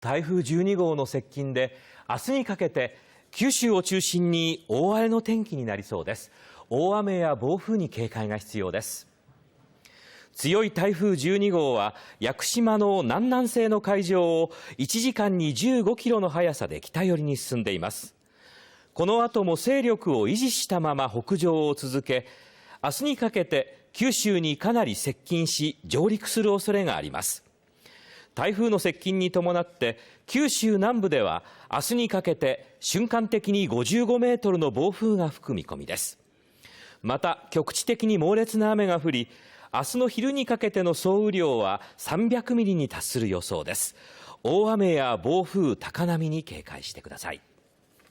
台風12号の接近で明日にかけて九州を中心に大荒れの天気になりそうです。大雨や暴風に警戒が必要です。強い台風12号は屋久島の南南西の海上を1時間に15キロの速さで北寄りに進んでいます。この後も勢力を維持したまま北上を続け、明日にかけて九州にかなり接近し上陸する恐れがあります。台風の接近に伴って九州南部では明日にかけて瞬間的に55メートルの暴風が吹く見込みです。また局地的に猛烈な雨が降り、明日の昼にかけての総雨量は300ミリに達する予想です。大雨や暴風、高波に警戒してください。